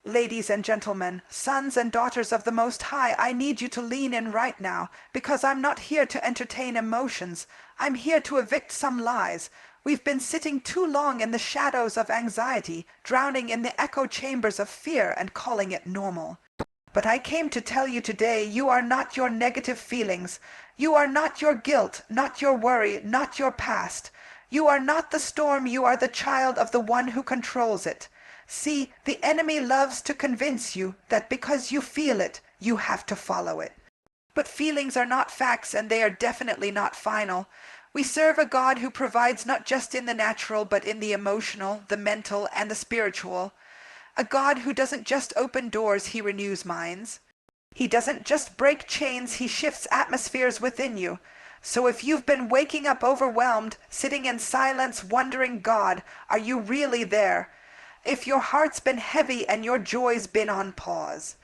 Ladies and gentlemen, sons and daughters of the Most High, I need you to lean in right now, because I'm not here to entertain emotions. I'm here to evict some lies. We've been sitting too long in the shadows of anxiety, drowning in the echo chambers of fear and calling it normal. But I came to tell you today, you are not your negative feelings. You are not your guilt, not your worry, not your past. You are not the storm, you are the child of the one who controls it. See, the enemy loves to convince you that because you feel it, you have to follow it. But feelings are not facts, and they are definitely not final. We serve a God who provides not just in the natural, but in the emotional, the mental, and the spiritual. A God who doesn't just open doors, he renews minds. He doesn't just break chains, he shifts atmospheres within you. So if you've been waking up overwhelmed, sitting in silence, wondering, God, are you really there? If your heart's been heavy and your joy's been on pause,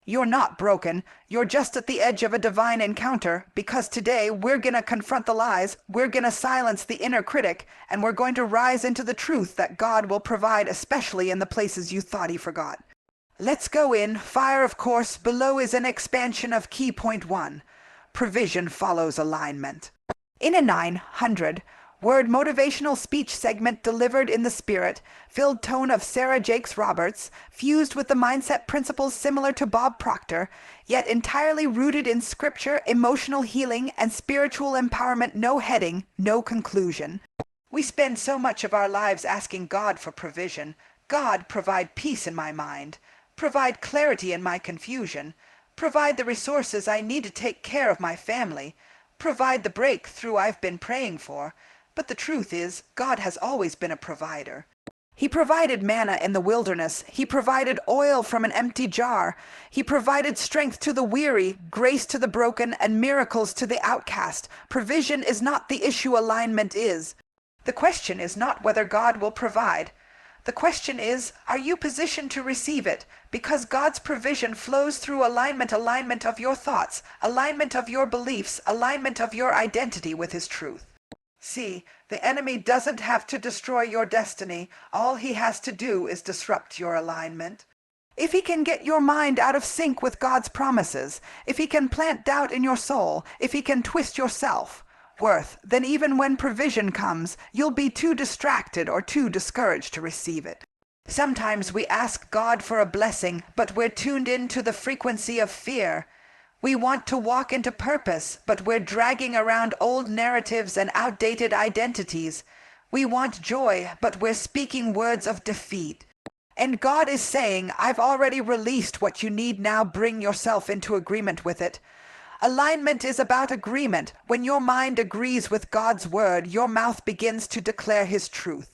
you're not broken. You're just at the edge of a divine encounter, because today we're going to confront the lies, we're going to silence the inner critic, and we're going to rise into the truth that God will provide, especially in the places you thought he forgot. Let's go in. Fire, of course. Below is an expansion of key point 1. Provision follows alignment. In a 900-word motivational speech segment delivered in the spirit-filled tone of Sarah Jakes Roberts, fused with the mindset principles similar to Bob Proctor, yet entirely rooted in scripture, emotional healing, and spiritual empowerment, no heading, no conclusion. We spend so much of our lives asking God for provision. God, provide peace in my mind. Provide clarity in my confusion. Provide the resources I need to take care of my family. Provide the breakthrough I've been praying for. But the truth is, God has always been a provider. He provided manna in the wilderness. He provided oil from an empty jar. He provided strength to the weary, grace to the broken, and miracles to the outcast. Provision is not the issue, alignment is. The question is not whether God will provide. The question is, are you positioned to receive it? Because God's provision flows through alignment of your thoughts, alignment of your beliefs, alignment of your identity with his truth. See, the enemy doesn't have to destroy your destiny. All he has to do is disrupt your alignment. If he can get your mind out of sync with God's promises, if he can plant doubt in your soul, if he can twist your self-worth, then even when provision comes, you'll be too distracted or too discouraged to receive it. Sometimes we ask God for a blessing, but we're tuned into the frequency of fear. We want to walk into purpose, but we're dragging around old narratives and outdated identities. We want joy, but we're speaking words of defeat. And God is saying, I've already released what you need, now bring yourself into agreement with it. Alignment is about agreement. When your mind agrees with God's word, your mouth begins to declare his truth.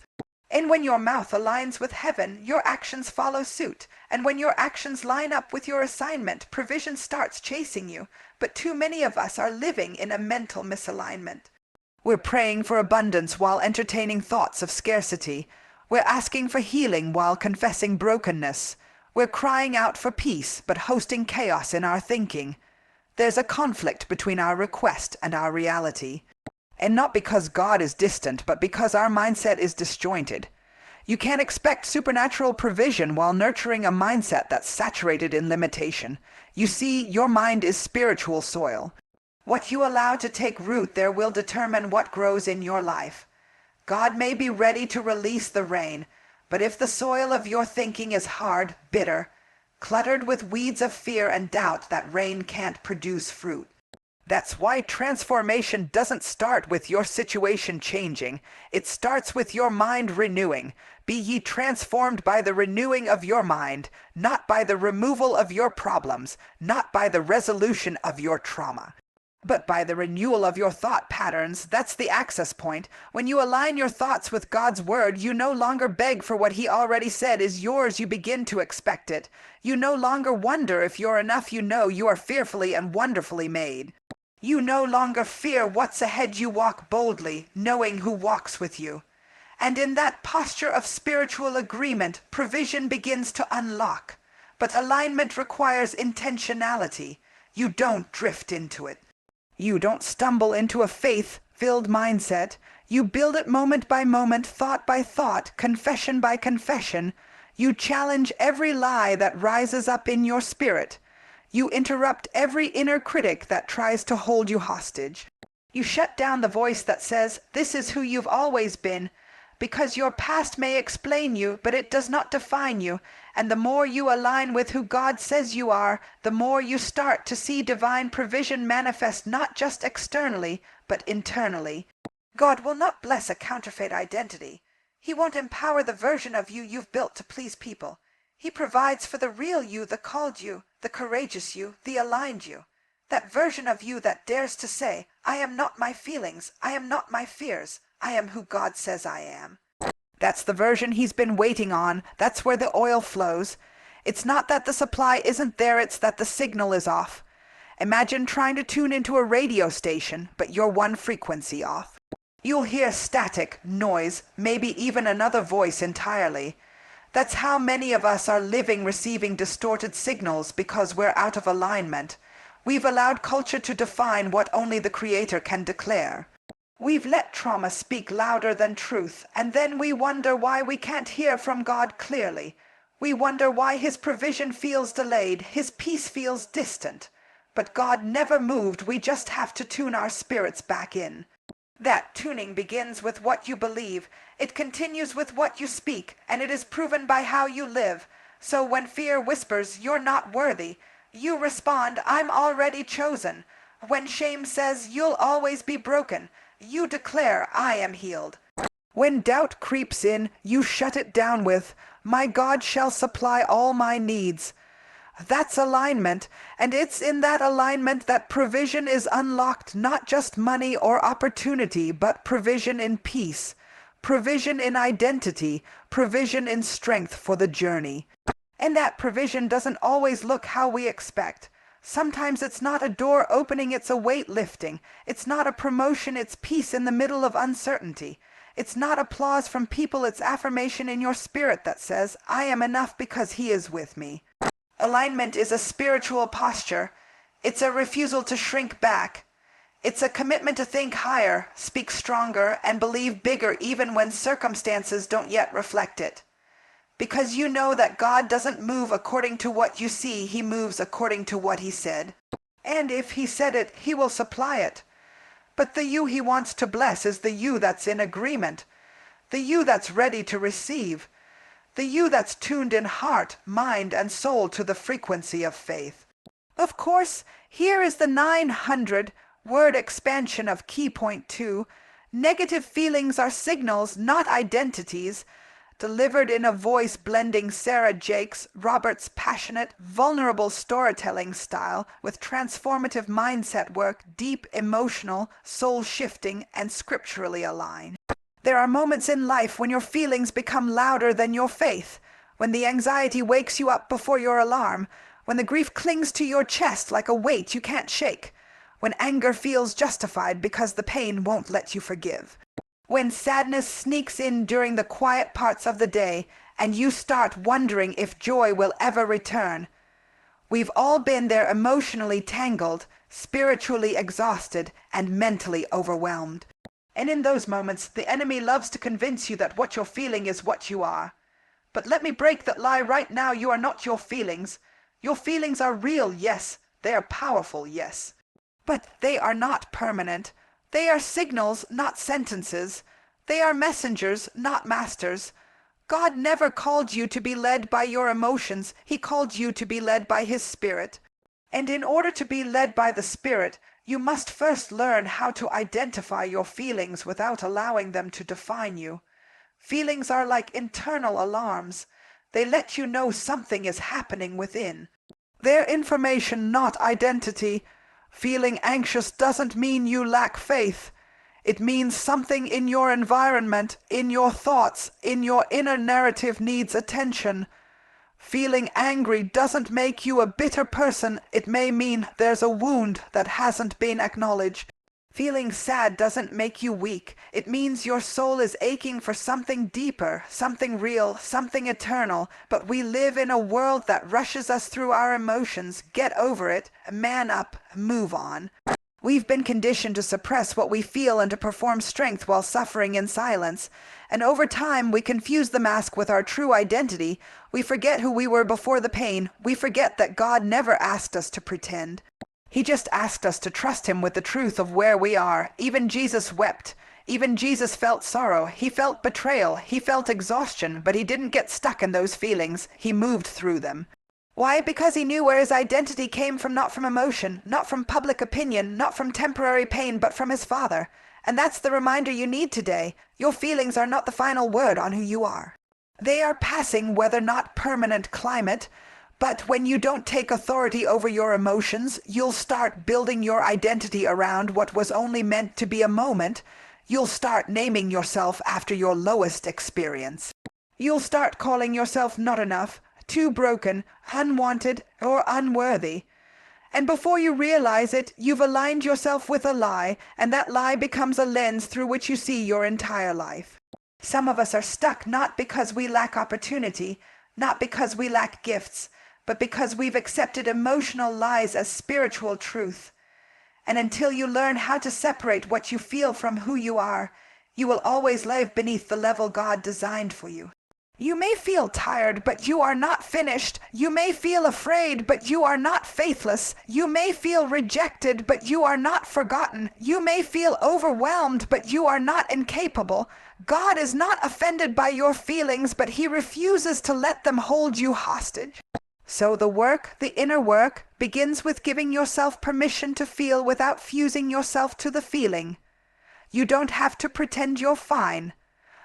And when your mouth aligns with heaven, your actions follow suit. And when your actions line up with your assignment, provision starts chasing you. But too many of us are living in a mental misalignment. We're praying for abundance while entertaining thoughts of scarcity. We're asking for healing while confessing brokenness. We're crying out for peace, but hosting chaos in our thinking. There's a conflict between our request and our reality. And not because God is distant, but because our mindset is disjointed. You can't expect supernatural provision while nurturing a mindset that's saturated in limitation. You see, your mind is spiritual soil. What you allow to take root there will determine what grows in your life. God may be ready to release the rain, but if the soil of your thinking is hard, bitter, cluttered with weeds of fear and doubt, that rain can't produce fruit. That's why transformation doesn't start with your situation changing. It starts with your mind renewing. Be ye transformed by the renewing of your mind, not by the removal of your problems, not by the resolution of your trauma, but by the renewal of your thought patterns. That's the access point. When you align your thoughts with God's word, you no longer beg for what he already said is yours. You begin to expect it. You no longer wonder if you're enough. You know you are fearfully and wonderfully made. You no longer fear what's ahead. You walk boldly, knowing who walks with you. And in that posture of spiritual agreement, provision begins to unlock. But alignment requires intentionality. You don't drift into it. You don't stumble into a faith-filled mindset. You build it moment by moment, thought by thought, confession by confession. You challenge every lie that rises up in your spirit. You interrupt every inner critic that tries to hold you hostage. You shut down the voice that says, "This is who you've always been," because your past may explain you, but it does not define you, and the more you align with who God says you are, the more you start to see divine provision manifest not just externally, but internally. God will not bless a counterfeit identity. He won't empower the version of you you've built to please people. He provides for the real you, the called you, the courageous you, the aligned you. That version of you that dares to say, "I am not my feelings, I am not my fears, I am who God says I am." That's the version he's been waiting on. That's where the oil flows. It's not that the supply isn't there, it's that the signal is off. Imagine trying to tune into a radio station, but you're one frequency off. You'll hear static, noise, maybe even another voice entirely. That's how many of us are living receiving distorted signals because we're out of alignment. We've allowed culture to define what only the Creator can declare. We've let trauma speak louder than truth, and then we wonder why we can't hear from God clearly. We wonder why His provision feels delayed, His peace feels distant. But God never moved, we just have to tune our spirits back in. That tuning begins with what you believe, it continues with what you speak, and it is proven by how you live. So when fear whispers, "You're not worthy," you respond, "I'm already chosen." When shame says, "You'll always be broken," you declare, "I am healed." When doubt creeps in, you shut it down with, "My God shall supply all my needs." That's alignment, and it's in that alignment that provision is unlocked, not just money or opportunity, but provision in peace, provision in identity, provision in strength for the journey. And that provision doesn't always look how we expect. Sometimes it's not a door opening, it's a weight lifting. It's not a promotion, it's peace in the middle of uncertainty. It's not applause from people, it's affirmation in your spirit that says, "I am enough because He is with me." Alignment is a spiritual posture. It's a refusal to shrink back. It's a commitment to think higher, speak stronger, and believe bigger even when circumstances don't yet reflect it. Because you know that God doesn't move according to what you see, He moves according to what He said. And if He said it, He will supply it. But the you He wants to bless is the you that's in agreement, the you that's ready to receive, the you that's tuned in heart, mind, and soul to the frequency of faith. Of course, here is the 900-word expansion of Key Point 2. Negative feelings are signals, not identities, delivered in a voice blending Sarah Jakes Roberts' passionate, vulnerable storytelling style with transformative mindset work, deep, emotional, soul-shifting, and scripturally aligned. There are moments in life when your feelings become louder than your faith, when the anxiety wakes you up before your alarm, when the grief clings to your chest like a weight you can't shake, when anger feels justified because the pain won't let you forgive, when sadness sneaks in during the quiet parts of the day and you start wondering if joy will ever return. We've all been there, emotionally tangled, spiritually exhausted, and mentally overwhelmed. And in those moments, the enemy loves to convince you that what you're feeling is what you are. But let me break that lie right now. You are not your feelings. Your feelings are real, yes. They are powerful, yes. But they are not permanent. They are signals, not sentences. They are messengers, not masters. God never called you to be led by your emotions. He called you to be led by His Spirit. And in order to be led by the Spirit, you must first learn how to identify your feelings without allowing them to define you. Feelings are like internal alarms. They let you know something is happening within. They're information, not identity. Feeling anxious doesn't mean you lack faith. It means something in your environment, in your thoughts, in your inner narrative needs attention. Feeling angry doesn't make you a bitter person. It may mean there's a wound that hasn't been acknowledged. Feeling sad doesn't make you weak. It means your soul is aching for something deeper, something real, something eternal. But we live in a world that rushes us through our emotions. Get over it, man up, move on. We've been conditioned to suppress what we feel and to perform strength while suffering in silence. And over time, we confuse the mask with our true identity. We forget who we were before the pain. We forget that God never asked us to pretend. He just asked us to trust Him with the truth of where we are. Even Jesus wept. Even Jesus felt sorrow. He felt betrayal. He felt exhaustion, but He didn't get stuck in those feelings. He moved through them. Why? Because He knew where His identity came from, not from emotion, not from public opinion, not from temporary pain, but from His Father. And that's the reminder you need today. Your feelings are not the final word on who you are. They are passing, whether not permanent climate, but when you don't take authority over your emotions, you'll start building your identity around what was only meant to be a moment. You'll start naming yourself after your lowest experience. You'll start calling yourself not enough, too broken, unwanted, or unworthy. And before you realize it, you've aligned yourself with a lie, and that lie becomes a lens through which you see your entire life. Some of us are stuck not because we lack opportunity, not because we lack gifts, but because we've accepted emotional lies as spiritual truth. And until you learn how to separate what you feel from who you are, you will always live beneath the level God designed for you. You may feel tired, but you are not finished. You may feel afraid, but you are not faithless. You may feel rejected, but you are not forgotten. You may feel overwhelmed, but you are not incapable. God is not offended by your feelings, but He refuses to let them hold you hostage. So the work, the inner work, begins with giving yourself permission to feel without fusing yourself to the feeling. You don't have to pretend you're fine.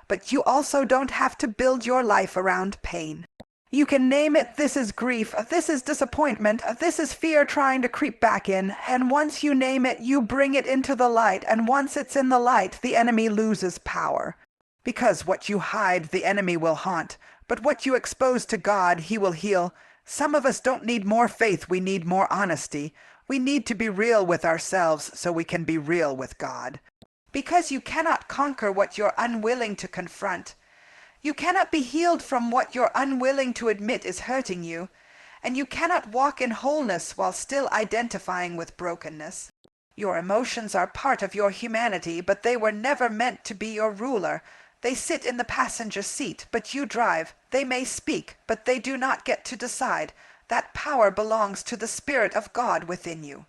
But you also don't have to build your life around pain. You can name it, this is grief, this is disappointment, this is fear trying to creep back in, and once you name it, you bring it into the light, and once it's in the light, the enemy loses power. Because what you hide, the enemy will haunt, but what you expose to God, He will heal. Some of us don't need more faith, we need more honesty. We need to be real with ourselves so we can be real with God. Because you cannot conquer what you're unwilling to confront. You cannot be healed from what you're unwilling to admit is hurting you. And you cannot walk in wholeness while still identifying with brokenness. Your emotions are part of your humanity, but they were never meant to be your ruler. They sit in the passenger seat, but you drive. They may speak, but they do not get to decide. That power belongs to the Spirit of God within you.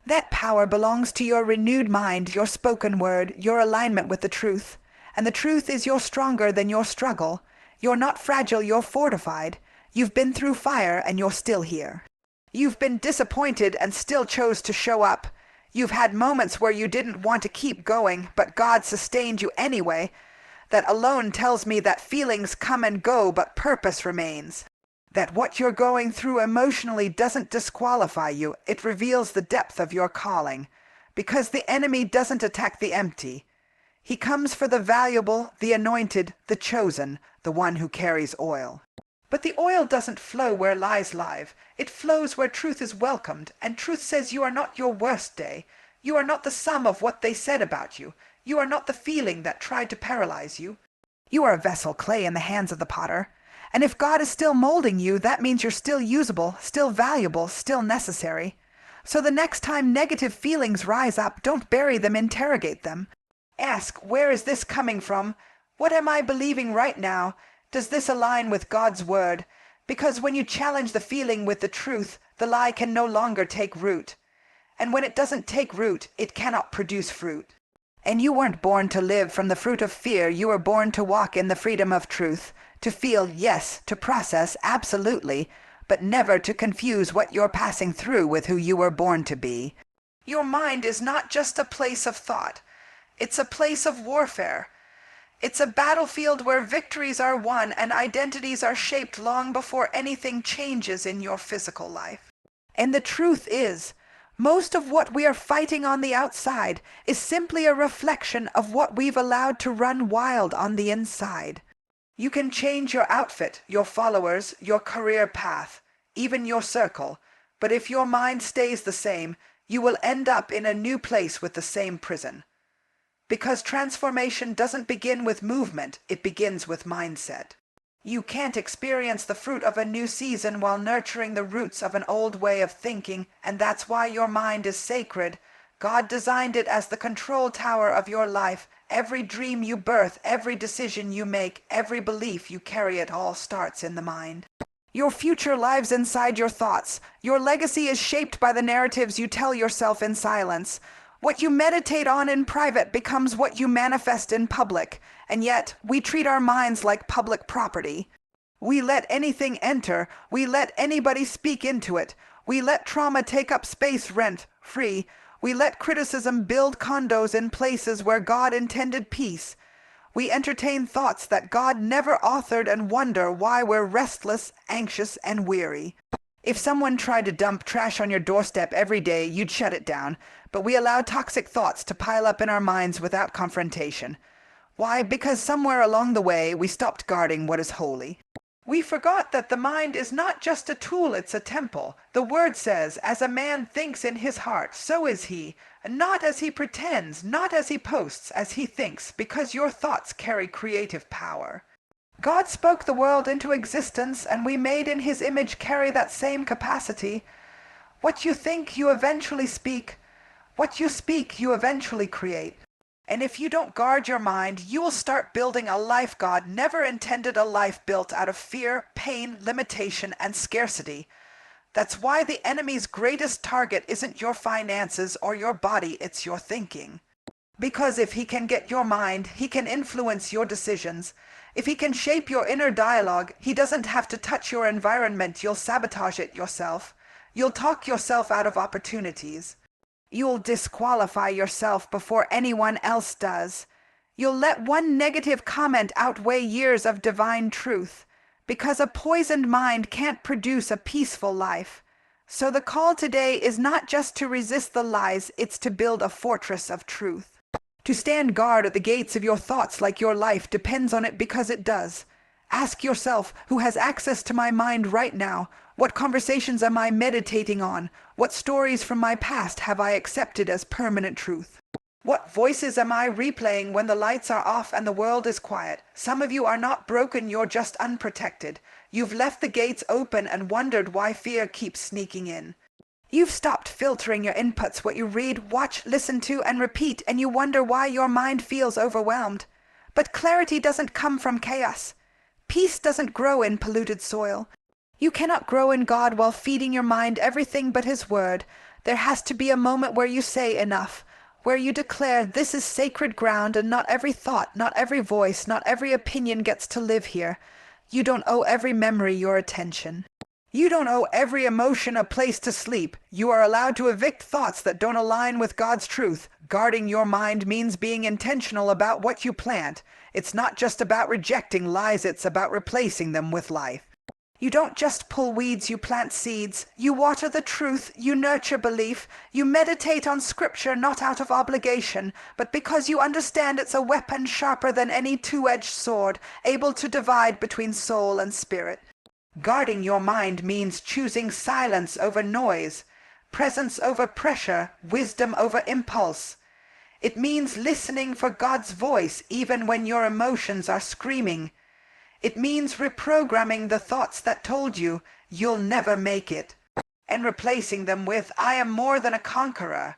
That power belongs to your renewed mind, your spoken word, your alignment with the truth. And the truth is you're stronger than your struggle. You're not fragile, you're fortified. You've been through fire and you're still here. You've been disappointed and still chose to show up. You've had moments where you didn't want to keep going, but God sustained you anyway. That alone tells me that feelings come and go, but purpose remains. That what you're going through emotionally doesn't disqualify you. It reveals the depth of your calling. Because the enemy doesn't attack the empty. He comes for the valuable, the anointed, the chosen, the one who carries oil. But the oil doesn't flow where lies live. It flows where truth is welcomed, and truth says you are not your worst day. You are not the sum of what they said about you. You are not the feeling that tried to paralyze you. You are a vessel clay in the hands of the potter. And if God is still molding you, that means you're still usable, still valuable, still necessary. So the next time negative feelings rise up, don't bury them, interrogate them. Ask, where is this coming from? What am I believing right now? Does this align with God's word? Because when you challenge the feeling with the truth, the lie can no longer take root. And when it doesn't take root, it cannot produce fruit. And you weren't born to live from the fruit of fear. You were born to walk in the freedom of truth. To feel, yes, to process, absolutely, but never to confuse what you're passing through with who you were born to be. Your mind is not just a place of thought. It's a place of warfare. It's a battlefield where victories are won and identities are shaped long before anything changes in your physical life. And the truth is, most of what we are fighting on the outside is simply a reflection of what we've allowed to run wild on the inside. You can change your outfit, your followers, your career path, even your circle, but if your mind stays the same, you will end up in a new place with the same prison. Because transformation doesn't begin with movement, it begins with mindset. You can't experience the fruit of a new season while nurturing the roots of an old way of thinking, and that's why your mind is sacred. God designed it as the control tower of your life. Every dream you birth, every decision you make, every belief you carry, it all starts in the mind. Your future lives inside your thoughts. Your legacy is shaped by the narratives you tell yourself in silence. What you meditate on in private becomes what you manifest in public, and yet we treat our minds like public property. We let anything enter, we let anybody speak into it, we let trauma take up space rent-free, we let criticism build condos in places where God intended peace. We entertain thoughts that God never authored and wonder why we're restless, anxious, and weary. If someone tried to dump trash on your doorstep every day, you'd shut it down, but we allow toxic thoughts to pile up in our minds without confrontation. Why? Because somewhere along the way, we stopped guarding what is holy. We forgot that the mind is not just a tool, it's a temple. The word says, as a man thinks in his heart, so is he. Not as he pretends, not as he posts, as he thinks, because your thoughts carry creative power. God spoke the world into existence, and we made in his image carry that same capacity. What you think, you eventually speak. What you speak, you eventually create. And if you don't guard your mind, you will start building a life God never intended, a life built out of fear, pain, limitation, and scarcity. That's why the enemy's greatest target isn't your finances or your body, it's your thinking. Because if he can get your mind, he can influence your decisions. If he can shape your inner dialogue, he doesn't have to touch your environment. You'll sabotage it yourself. You'll talk yourself out of opportunities. You'll disqualify yourself before anyone else does. You'll let one negative comment outweigh years of divine truth, because a poisoned mind can't produce a peaceful life. So the call today is not just to resist the lies, it's to build a fortress of truth. To stand guard at the gates of your thoughts like your life depends on it, because it does. Ask yourself, who has access to my mind right now? What conversations am I meditating on? What stories from my past have I accepted as permanent truth? What voices am I replaying when the lights are off and the world is quiet? Some of you are not broken, you're just unprotected. You've left the gates open and wondered why fear keeps sneaking in. You've stopped filtering your inputs, what you read, watch, listen to, and repeat, and you wonder why your mind feels overwhelmed. But clarity doesn't come from chaos. Peace doesn't grow in polluted soil. You cannot grow in God while feeding your mind everything but his word. There has to be a moment where you say enough, where you declare this is sacred ground, and not every thought, not every voice, not every opinion gets to live here. You don't owe every memory your attention. You don't owe every emotion a place to sleep. You are allowed to evict thoughts that don't align with God's truth. Guarding your mind means being intentional about what you plant. It's not just about rejecting lies, it's about replacing them with life. You don't just pull weeds, you plant seeds. You water the truth, you nurture belief. You meditate on scripture not out of obligation, but because you understand it's a weapon sharper than any two-edged sword, able to divide between soul and spirit. Guarding your mind means choosing silence over noise, presence over pressure, wisdom over impulse. It means listening for God's voice even when your emotions are screaming. It means reprogramming the thoughts that told you you'll never make it, and replacing them with I am more than a conqueror.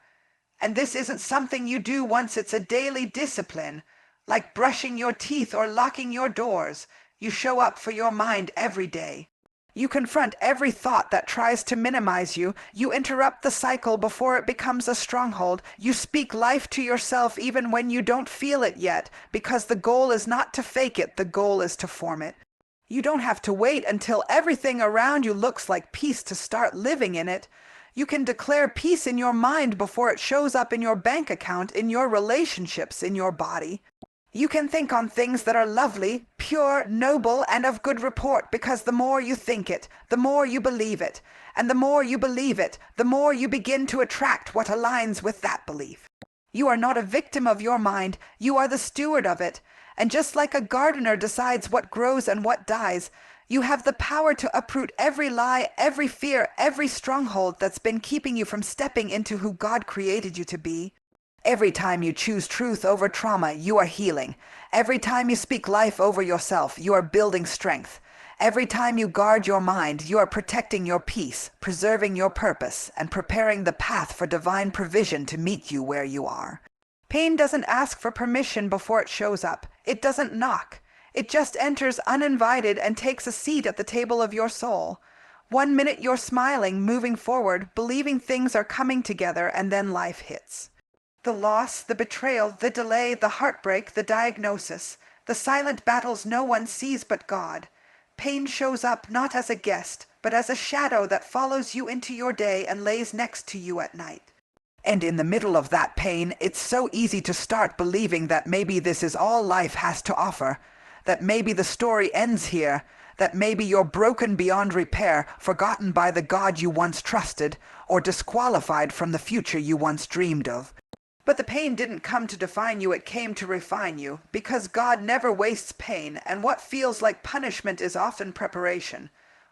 And this isn't something you do once, it's a daily discipline, like brushing your teeth or locking your doors. You show up for your mind every day. You confront every thought that tries to minimize you. You interrupt the cycle before it becomes a stronghold. You speak life to yourself even when you don't feel it yet, because the goal is not to fake it, the goal is to form it. You don't have to wait until everything around you looks like peace to start living in it. You can declare peace in your mind before it shows up in your bank account, in your relationships, in your body. You can think on things that are lovely, pure, noble, and of good report, because the more you think it, the more you believe it. And the more you believe it, the more you begin to attract what aligns with that belief. You are not a victim of your mind, you are the steward of it. And just like a gardener decides what grows and what dies, you have the power to uproot every lie, every fear, every stronghold that's been keeping you from stepping into who God created you to be. Every time you choose truth over trauma, you are healing. Every time you speak life over yourself, you are building strength. Every time you guard your mind, you are protecting your peace, preserving your purpose, and preparing the path for divine provision to meet you where you are. Pain doesn't ask for permission before it shows up. It doesn't knock. It just enters uninvited and takes a seat at the table of your soul. One minute you're smiling, moving forward, believing things are coming together, and then life hits. The loss, the betrayal, the delay, the heartbreak, the diagnosis, the silent battles no one sees but God. Pain shows up not as a guest, but as a shadow that follows you into your day and lays next to you at night. And in the middle of that pain, it's so easy to start believing that maybe this is all life has to offer, that maybe the story ends here, that maybe you're broken beyond repair, forgotten by the God you once trusted, or disqualified from the future you once dreamed of. But the pain didn't come to define you, it came to refine you, because God never wastes pain, and what feels like punishment is often preparation.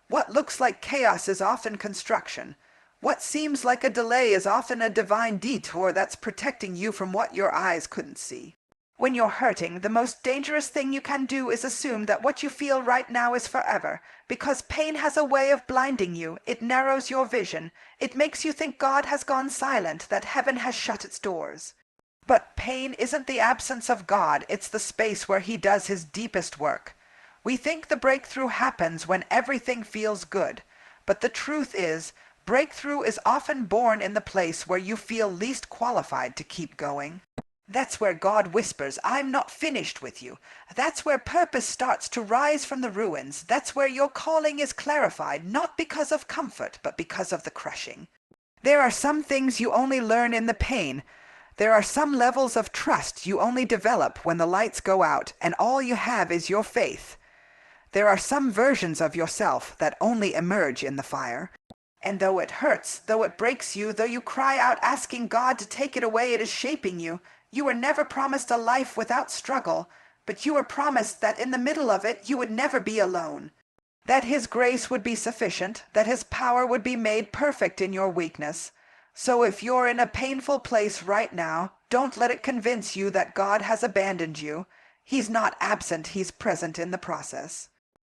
What looks like chaos is often construction. What seems like a delay is often a divine detour that's protecting you from what your eyes couldn't see. When you're hurting, the most dangerous thing you can do is assume that what you feel right now is forever, because pain has a way of blinding you. It narrows your vision. It makes you think God has gone silent, that heaven has shut its doors. But pain isn't the absence of God, it's the space where He does His deepest work. We think the breakthrough happens when everything feels good, but the truth is, breakthrough is often born in the place where you feel least qualified to keep going. That's where God whispers, "I'm not finished with you." That's where purpose starts to rise from the ruins. That's where your calling is clarified, not because of comfort, but because of the crushing. There are some things you only learn in the pain. There are some levels of trust you only develop when the lights go out and all you have is your faith. There are some versions of yourself that only emerge in the fire. And though it hurts, though it breaks you, though you cry out asking God to take it away, it is shaping you. You were never promised a life without struggle, but you were promised that in the middle of it you would never be alone. That His grace would be sufficient, that His power would be made perfect in your weakness. So if you're in a painful place right now, don't let it convince you that God has abandoned you. He's not absent, He's present in the process.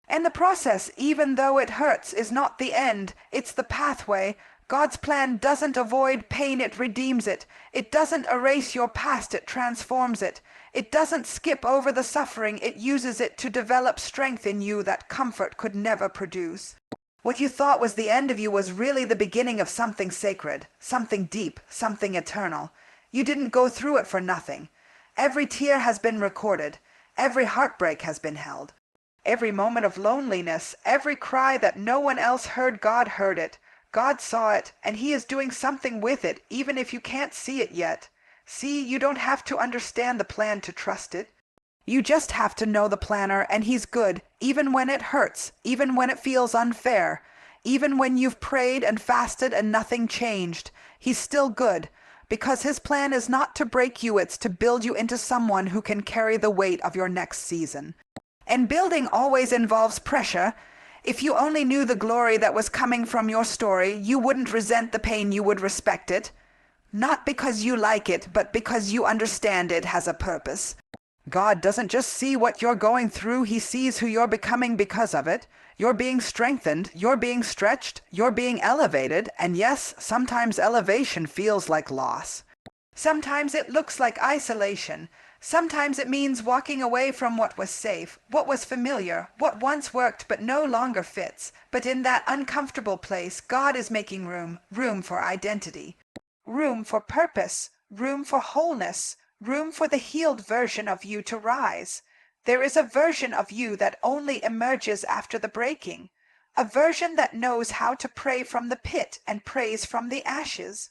And the process, even though it hurts, is not the end, it's the pathway. God's plan doesn't avoid pain, it redeems it. It doesn't erase your past, it transforms it. It doesn't skip over the suffering, it uses it to develop strength in you that comfort could never produce. What you thought was the end of you was really the beginning of something sacred, something deep, something eternal. You didn't go through it for nothing. Every tear has been recorded. Every heartbreak has been held. Every moment of loneliness, every cry that no one else heard, God heard it. God saw it, and He is doing something with it, even if you can't see it yet. See, you don't have to understand the plan to trust it. You just have to know the planner, and He's good, even when it hurts, even when it feels unfair, even when you've prayed and fasted and nothing changed. He's still good, because His plan is not to break you, it's to build you into someone who can carry the weight of your next season. And building always involves pressure. If you only knew the glory that was coming from your story, you wouldn't resent the pain, you would respect it. Not because you like it, but because you understand it has a purpose. God doesn't just see what you're going through, He sees who you're becoming because of it. You're being strengthened, you're being stretched, you're being elevated, and yes, sometimes elevation feels like loss. Sometimes it looks like isolation. Sometimes it means walking away from what was safe, what was familiar, what once worked but no longer fits. But in that uncomfortable place, God is making room for identity, room for purpose, room for wholeness, room for the healed version of you to rise. There is a version of you that only emerges after the breaking, a version that knows how to pray from the pit and praise from the ashes.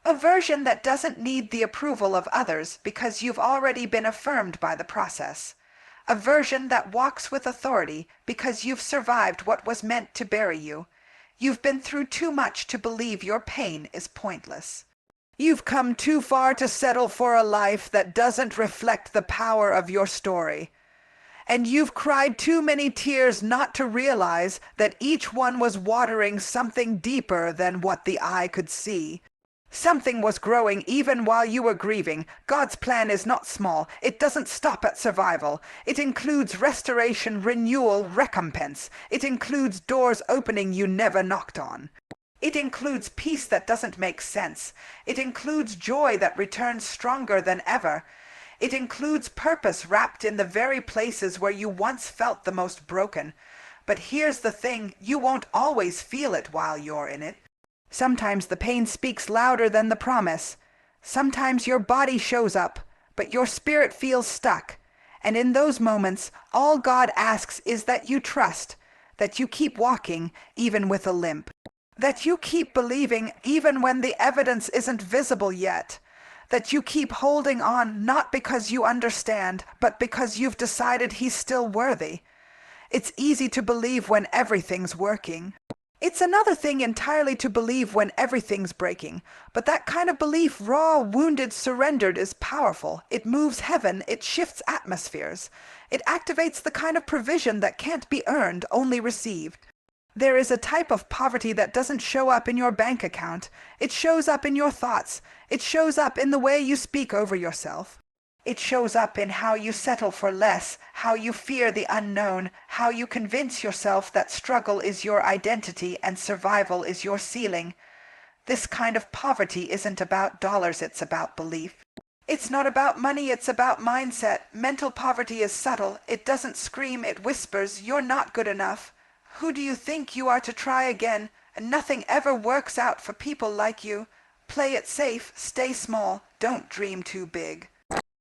A version that doesn't need the approval of others because you've already been affirmed by the process. A version that walks with authority because you've survived what was meant to bury you. You've been through too much to believe your pain is pointless. You've come too far to settle for a life that doesn't reflect the power of your story. And you've cried too many tears not to realize that each one was watering something deeper than what the eye could see. Something was growing even while you were grieving. God's plan is not small. It doesn't stop at survival. It includes restoration, renewal, recompense. It includes doors opening you never knocked on. It includes peace that doesn't make sense. It includes joy that returns stronger than ever. It includes purpose wrapped in the very places where you once felt the most broken. But here's the thing, you won't always feel it while you're in it. Sometimes the pain speaks louder than the promise. Sometimes your body shows up, but your spirit feels stuck. And in those moments, all God asks is that you trust, that you keep walking even with a limp, that you keep believing even when the evidence isn't visible yet, that you keep holding on not because you understand, but because you've decided He's still worthy. It's easy to believe when everything's working. It's another thing entirely to believe when everything's breaking, but that kind of belief, raw, wounded, surrendered, is powerful. It moves heaven, it shifts atmospheres. It activates the kind of provision that can't be earned, only received. There is a type of poverty that doesn't show up in your bank account. It shows up in your thoughts. It shows up in the way you speak over yourself. It shows up in how you settle for less, how you fear the unknown, how you convince yourself that struggle is your identity and survival is your ceiling. This kind of poverty isn't about dollars, it's about belief. It's not about money, it's about mindset. Mental poverty is subtle. It doesn't scream, it whispers, "You're not good enough. Who do you think you are to try again? And nothing ever works out for people like you. Play it safe, stay small, don't dream too big."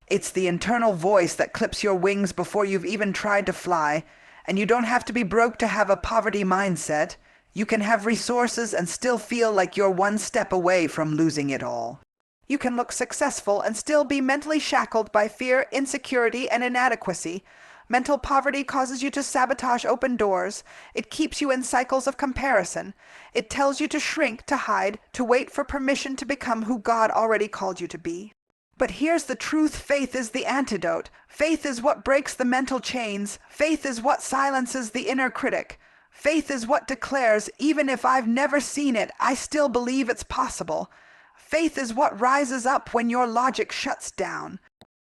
It's the internal voice that clips your wings before you've even tried to fly. And you don't have to be broke to have a poverty mindset. You can have resources and still feel like you're one step away from losing it all. You can look successful and still be mentally shackled by fear, insecurity, and inadequacy. Mental poverty causes you to sabotage open doors. It keeps you in cycles of comparison. It tells you to shrink, to hide, to wait for permission to become who God already called you to be. But here's the truth, faith is the antidote. Faith is what breaks the mental chains. Faith is what silences the inner critic. Faith is what declares, even if I've never seen it, I still believe it's possible. Faith is what rises up when your logic shuts down.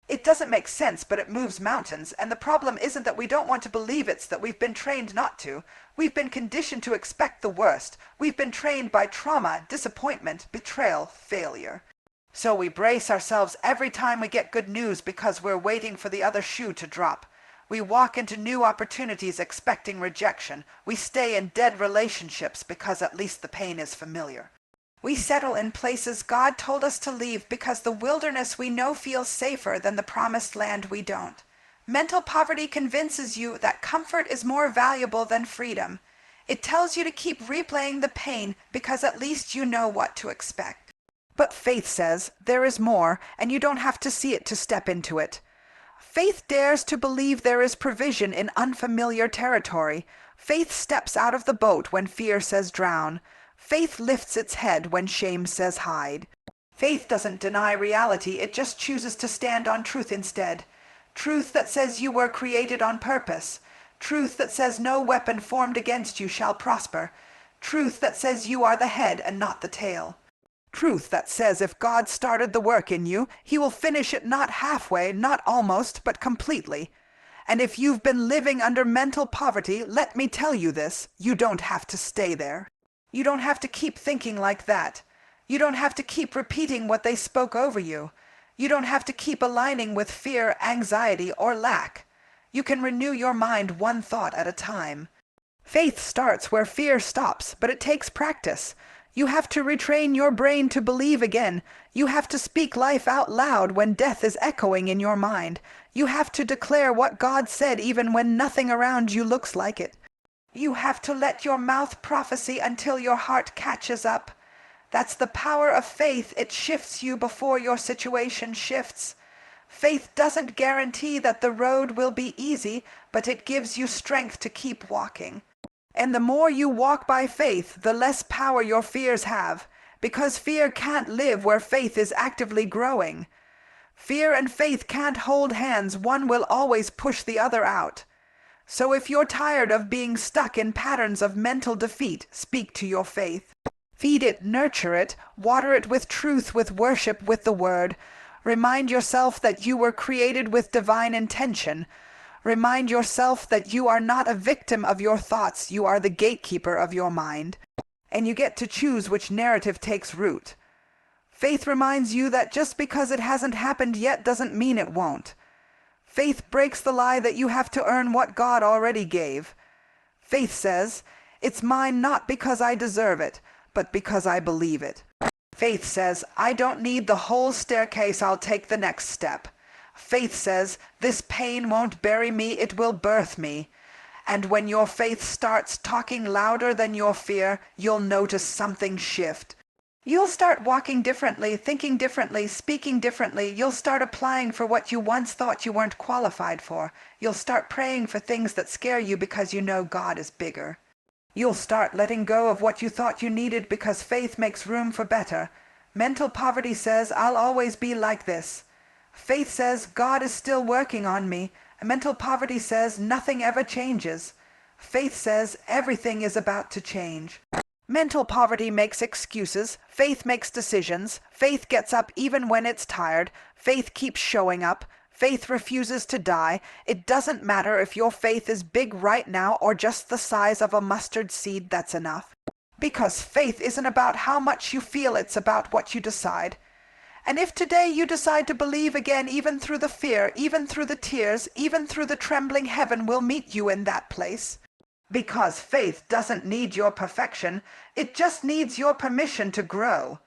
It doesn't make sense, but it moves mountains, and the problem isn't that we don't want to believe, it's that we've been trained not to. We've been conditioned to expect the worst. We've been trained by trauma, disappointment, betrayal, failure. So we brace ourselves every time we get good news because we're waiting for the other shoe to drop. We walk into new opportunities expecting rejection. We stay in dead relationships because at least the pain is familiar. We settle in places God told us to leave because the wilderness we know feels safer than the promised land we don't. Mental poverty convinces you that comfort is more valuable than freedom. It tells you to keep replaying the pain because at least you know what to expect. But faith says there is more, and you don't have to see it to step into it. Faith dares to believe there is provision in unfamiliar territory. Faith steps out of the boat when fear says drown. Faith lifts its head when shame says hide. Faith doesn't deny reality, it just chooses to stand on truth instead. Truth that says you were created on purpose. Truth that says no weapon formed against you shall prosper. Truth that says you are the head and not the tail. Truth that says if God started the work in you, He will finish it not halfway, not almost, but completely. And if you've been living under mental poverty, let me tell you this, you don't have to stay there. You don't have to keep thinking like that. You don't have to keep repeating what they spoke over you. You don't have to keep aligning with fear, anxiety, or lack. You can renew your mind one thought at a time. Faith starts where fear stops, but it takes practice. You have to retrain your brain to believe again. You have to speak life out loud when death is echoing in your mind. You have to declare what God said even when nothing around you looks like it. You have to let your mouth prophesy until your heart catches up. That's the power of faith. It shifts you before your situation shifts. Faith doesn't guarantee that the road will be easy, but it gives you strength to keep walking. And the more you walk by faith, the less power your fears have, because fear can't live where faith is actively growing. Fear and faith can't hold hands, one will always push the other out. So if you're tired of being stuck in patterns of mental defeat, speak to your faith. Feed it, nurture it, water it with truth, with worship, with the word. Remind yourself that you were created with divine intention. Remind yourself that you are not a victim of your thoughts, you are the gatekeeper of your mind. And you get to choose which narrative takes root. Faith reminds you that just because it hasn't happened yet doesn't mean it won't. Faith breaks the lie that you have to earn what God already gave. Faith says, it's mine not because I deserve it, but because I believe it. Faith says, I don't need the whole staircase, I'll take the next step. Faith says, this pain won't bury me, it will birth me. And when your faith starts talking louder than your fear, you'll notice something shift. You'll start walking differently, thinking differently, speaking differently. You'll start applying for what you once thought you weren't qualified for. You'll start praying for things that scare you because you know God is bigger. You'll start letting go of what you thought you needed because faith makes room for better. Mental poverty says, I'll always be like this. Faith says, God is still working on me. Mental poverty says, nothing ever changes. Faith says, everything is about to change. Mental poverty makes excuses. Faith makes decisions. Faith gets up even when it's tired. Faith keeps showing up. Faith refuses to die. It doesn't matter if your faith is big right now or just the size of a mustard seed, that's enough. Because faith isn't about how much you feel, it's about what you decide. And if today you decide to believe again, even through the fear, even through the tears, even through the trembling, heaven will meet you in that place. Because faith doesn't need your perfection, it just needs your permission to grow.